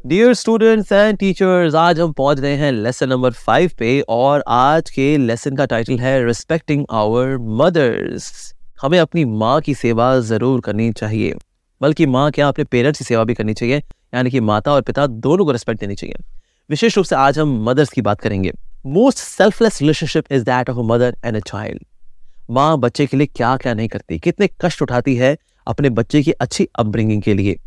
Dear students and teachers, आज हम पहुंच गए हैं लेसन नंबर 5 पे और आज के लेसन का टाइटल है रिस्पेक्टिंग आवर मदर्स। हमें अपनी माँ की सेवा ज़रूर करनी चाहिए, बल्कि माँ क्या अपने पेरेंट्स की सेवा भी करनी चाहिए, यानी कि माता और पिता दोनों को रिस्पेक्ट देनी चाहिए। विशेष रूप से आज हम मदर्स की बात करेंगे। Most selfless relationship is that of a mother and a child. माँ बच्चे के लिए क्या क्या नहीं करती, कितने कष्ट उठाती है अपने बच्चे की अच्छी अपब्रिंगिंग के लिए।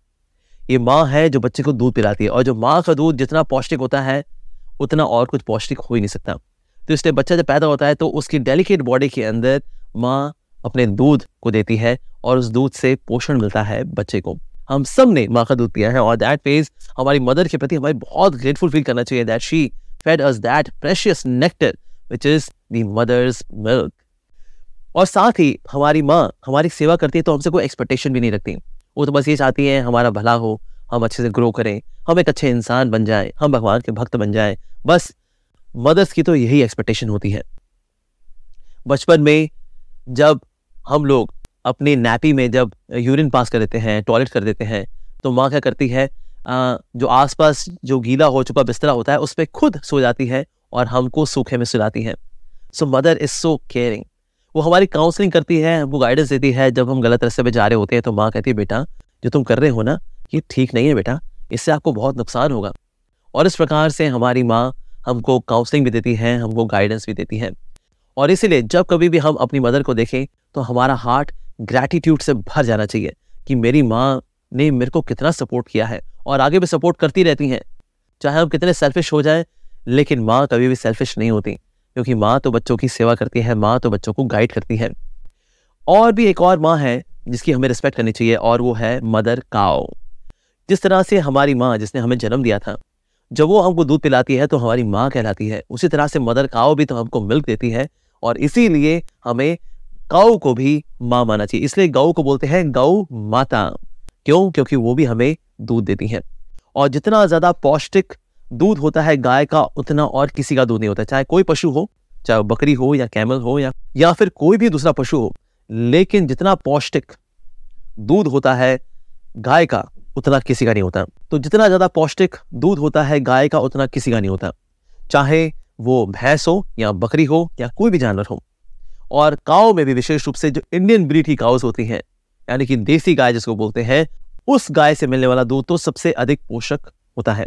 ये माँ है जो बच्चे को दूध पिलाती है, और जो माँ का दूध जितना पौष्टिक होता है उतना और कुछ पौष्टिक हो ही नहीं सकता। तो इसलिए बच्चा जब पैदा होता है तो उसकी डेलिकेट बॉडी के अंदर माँ अपने दूध को देती है और उस दूध से पोषण मिलता है बच्चे को। हम सब ने माँ का दूध पिया है और दैट फेज हमारी मदर के प्रति हमें बहुत ग्रेटफुल फील करना चाहिए that she fed us that precious nectar which is the mother's milk. और साथ ही हमारी माँ हमारी सेवा करती है तो हमसे कोई एक्सपेक्टेशन भी नहीं रखती। वो तो बस ये चाहती है हमारा भला हो, हम अच्छे से ग्रो करें, हम एक अच्छे इंसान बन जाएं, हम भगवान के भक्त बन जाएं। बस मदर्स की तो यही एक्सपेक्टेशन होती है। बचपन में जब हम लोग अपनी नैपी में जब यूरिन पास कर देते हैं, टॉयलेट कर देते हैं, तो माँ क्या करती है, जो आसपास जो गीला हो चुका बिस्तरा होता है उस पर खुद सो जाती है और हमको सूखे में सुलाती है। सो मदर इज सो केयरिंग। वो हमारी काउंसलिंग करती है, हमको गाइडेंस देती है। जब हम गलत रास्ते पे जा रहे होते हैं तो माँ कहती है बेटा जो तुम कर रहे हो ना ये ठीक नहीं है बेटा, इससे आपको बहुत नुकसान होगा। और इस प्रकार से हमारी माँ हमको काउंसलिंग भी देती है, हमको गाइडेंस भी देती है। और इसीलिए जब कभी भी हम अपनी मदर को देखें तो हमारा हार्ट ग्रैटिट्यूड से भर जाना चाहिए कि मेरी माँ ने मेरे को कितना सपोर्ट किया है और आगे भी सपोर्ट करती रहती हैं। चाहे हम कितने सेल्फिश हो जाएं, लेकिन माँ कभी भी सेल्फिश नहीं होती, क्योंकि माँ तो बच्चों की सेवा करती है, माँ तो बच्चों को गाइड करती है। और भी एक और माँ है जिसकी हमें रिस्पेक्ट करनी चाहिए और वो है मदर काओ। जिस तरह से हमारी माँ जिसने हमें जन्म दिया था, जब वो हमको दूध पिलाती है तो हमारी माँ कहलाती है, उसी तरह से मदर काओ भी तो हमको मिल्क देती है और इसीलिए हमें काऊ को भी माँ मानना चाहिए। इसलिए गऊ को बोलते हैं गऊ माता। क्यों? क्योंकि वो भी हमें दूध देती है। और जितना ज्यादा पौष्टिक दूध होता है गाय का उतना और किसी का दूध नहीं होता। चाहे कोई पशु हो, चाहे बकरी हो या कैमल हो या फिर कोई भी दूसरा पशु हो, लेकिन जितना पौष्टिक दूध होता है गाय का उतना किसी का नहीं होता। तो जितना ज्यादा पौष्टिक दूध होता है गाय का उतना किसी का नहीं होता, चाहे वो भैंस हो या बकरी हो या कोई भी जानवर हो। और काऊ में भी विशेष रूप से जो इंडियन ब्रीड की काउस होती हैं, यानी कि देसी गाय जिसको बोलते हैं, उस गाय से मिलने वाला दूध तो सबसे अधिक पोषक होता है।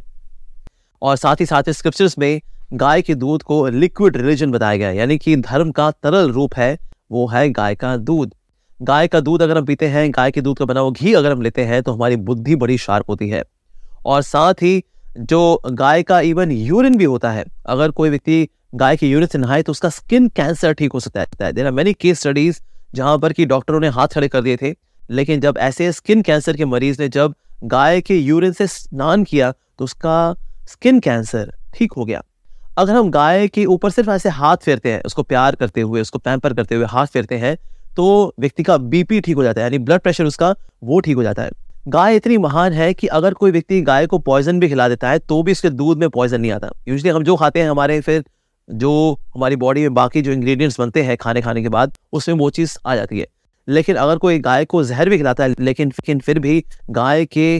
और साथ ही साथ स्क्रिप्चर्स में गाय के दूध को लिक्विड रिलीजन बताया गया है, यानी कि धर्म का तरल रूप है, वो है गाय का दूध। गाय का दूध अगर हम पीते हैं, गाय के दूध का बना हुआ घी अगर हम लेते हैं तो हमारी बुद्धि बड़ी शार्प होती है। और साथ ही जो गाय का इवन यूरिन भी होता है, अगर कोई व्यक्ति गाय के यूरिन से नहाए तो उसका स्किन कैंसर ठीक हो सकता है। There are many case studies जहां पर कि डॉक्टरों ने हाथ खड़े कर दिए थे, लेकिन जब ऐसे स्किन कैंसर के मरीज ने जब गाय के यूरिन से स्नान किया तो उसका स्किन कैंसर ठीक हो गया। अगर हम गाय के ऊपर सिर्फ ऐसे हाथ फेरते हैं, उसको प्यार करते हुए, उसको पैम्पर करते हुए हाथ फेरते हैं, तो व्यक्ति का बीपी ठीक हो जाता है, यानी ब्लड प्रेशर उसका वो ठीक हो जाता है। गाय इतनी महान है कि अगर कोई व्यक्ति गाय को पॉइजन भी खिला देता है तो भी उसके दूध में पॉइजन नहीं आता। यूजुअली हम जो खाते हैं, हमारे फिर जो हमारी बॉडी में बाकी जो इंग्रेडिएंट्स बनते हैं खाने के बाद, उसमें वो चीज़ आ जाती है। लेकिन अगर कोई गाय को जहर भी खिलाता है, लेकिन फिर भी गाय के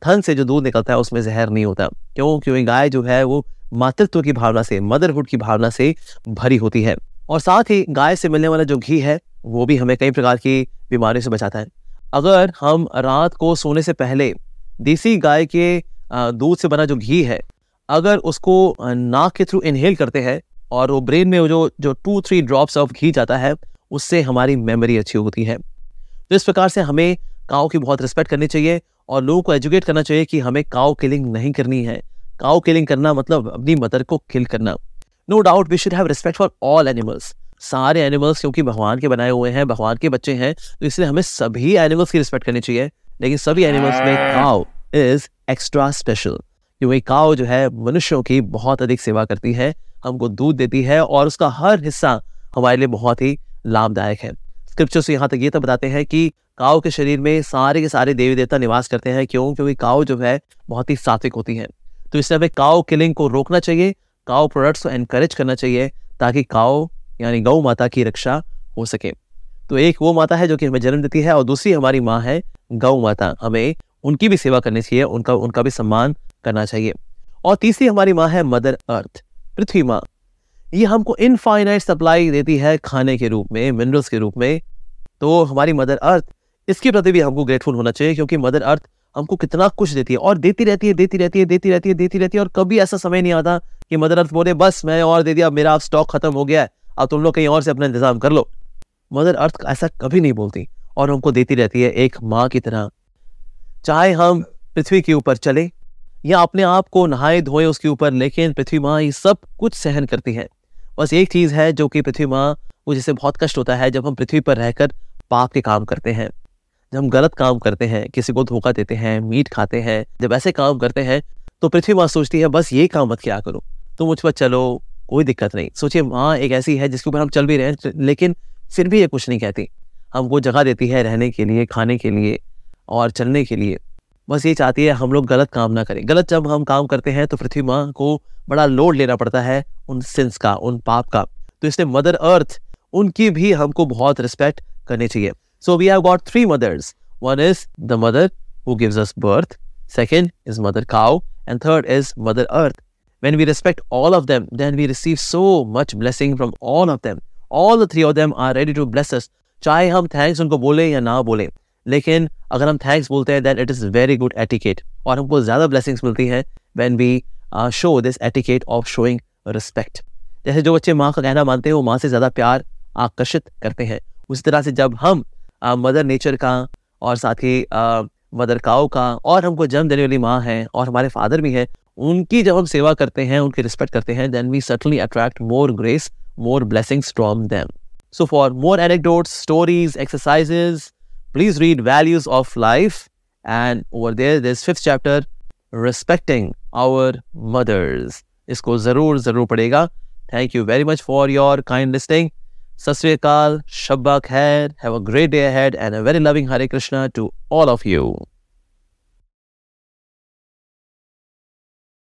थन से जो दूध निकलता है उसमें जहर नहीं होता। क्यों? क्योंकि गाय जो है वो मातृत्व की भावना से, मदरहुड की भावना से भरी होती है। और साथ ही गाय से मिलने वाला जो घी है वो भी हमें कई प्रकार की बीमारियों से बचाता है। अगर हम रात को सोने से पहले देसी गाय के दूध से बना जो घी है, अगर उसको नाक के थ्रू इनहेल करते हैं और वो ब्रेन में जो 2-3 ड्रॉप्स ऑफ घी जाता है, उससे हमारी मेमोरी अच्छी होती है। तो इस प्रकार से हमें काऊ की बहुत रिस्पेक्ट करनी चाहिए और लोगों को एजुकेट करना चाहिए कि हमें काऊ किलिंग नहीं करनी है। काऊ किलिंग करना मतलब अपनी मदर को किल करना। No doubt we should have respect for all animals. सारे एनिमल्स क्योंकि भगवान के बनाए हुए हैं, भगवान के बच्चे हैं, तो इसलिए हमें सभी एनिमल्स की रिस्पेक्ट करनी चाहिए। लेकिन सभी एनिमल्स में काऊ इज एक्स्ट्रा स्पेशल, क्योंकि काऊ जो है मनुष्यों की बहुत अधिक सेवा करती है, हमको दूध देती है और उसका हर हिस्सा हमारे लिए बहुत ही लाभदायक है। स्क्रिप्चर्स यहाँ तक ये तो बताते हैं कि काऊ के शरीर में सारे के सारे देवी देवता निवास करते हैं। क्यों? क्योंकि काऊ जो है बहुत ही सात्विक होती है। तो इसलिए हमें काऊ किलिंग को रोकना चाहिए, काऊ प्रोडक्ट्स को एनकरेज करना चाहिए, ताकि काऊ यानी गौ माता की रक्षा हो सके। तो एक वो माता है जो कि हमें जन्म देती है और दूसरी हमारी माँ है गौ माता। हमें उनकी भी सेवा करनी चाहिए, उनका भी सम्मान करना चाहिए। और तीसरी हमारी माँ है मदर अर्थ, पृथ्वी माँ। ये हमको इनफाइनाइट सप्लाई देती है खाने के रूप में, मिनरल्स के रूप में। तो हमारी मदर अर्थ, इसके प्रति भी हमको ग्रेटफुल होना चाहिए, क्योंकि मदर अर्थ हमको कितना कुछ देती है और देती रहती है। और कभी ऐसा समय नहीं आता कि मदर अर्थ बोले बस मैं और दे दिया, मेरा अब स्टॉक खत्म हो गया है, अब तुम लोग कहीं और से अपना इंतजाम कर लो। मदर अर्थ ऐसा कभी नहीं बोलती और हमको देती रहती है एक माँ की तरह। चाहे हम पृथ्वी के ऊपर चले या अपने आप को नहाए धोए उसके ऊपर, लेकिन पृथ्वी माँ ये सब कुछ सहन करती है। बस एक चीज है जो कि पृथ्वी माँ को जिससे बहुत कष्ट होता है, जब हम पृथ्वी पर रहकर पाप के काम करते हैं, जब हम गलत काम करते हैं, किसी को धोखा देते हैं, मीट खाते हैं, जब ऐसे काम करते हैं तो पृथ्वी माँ सोचती है बस ये काम मत क्या करो, तो मुझ पर चलो, कोई दिक्कत नहीं। सोचिए माँ एक ऐसी है जिसके ऊपर हम चल भी रहे हैं, लेकिन फिर भी ये कुछ नहीं कहती, हमको जगह देती है रहने के लिए, खाने के लिए और चलने के लिए। बस ये चाहती है हम लोग गलत काम ना करें। गलत जब हम काम करते हैं तो पृथ्वी माँ को बड़ा लोड लेना पड़ता है उन सिंस का, उन पाप का। तो इसलिए मदर अर्थ, उनकी भी हमको बहुत रिस्पेक्ट करनी चाहिए। So we have got 3 mothers. One is the mother who gives us birth, second is mother cow, and third is mother earth. When we respect all of them, then we receive so much blessing from all of them. All the 3 of them are ready to bless us. चाहे हम thanks उनको बोले या ना बोले, लेकिन अगर हम थैंक्स बोलते हैं then it is very good etiquette, और हमको ज़्यादा blessings मिलती हैं when we show this etiquette of showing respect. जैसे जो बच्चे माँ का कहना मानते हैं वो माँ से ज़्यादा प्यार आकर्षित करते हैं, उसी तरह से जब हम मदर नेचर का और साथ ही मदर काऊ का और हमको जन्म देने वाली माँ है और हमारे फादर भी हैं, उनकी जब हम सेवा करते हैं, उनकी रिस्पेक्ट करते हैं, then we certainly attract more grace, more blessings from them. So for more anecdotes, stories, exercises, please read Values of Life, and over there's 5th chapter, Respecting Our Mothers. इसको जरूर पढ़ेगा। Thank you very much for your kind listening. Sat Sri Akal, Shabba Khair, have a great day ahead and a very loving Hare Krishna to all of you.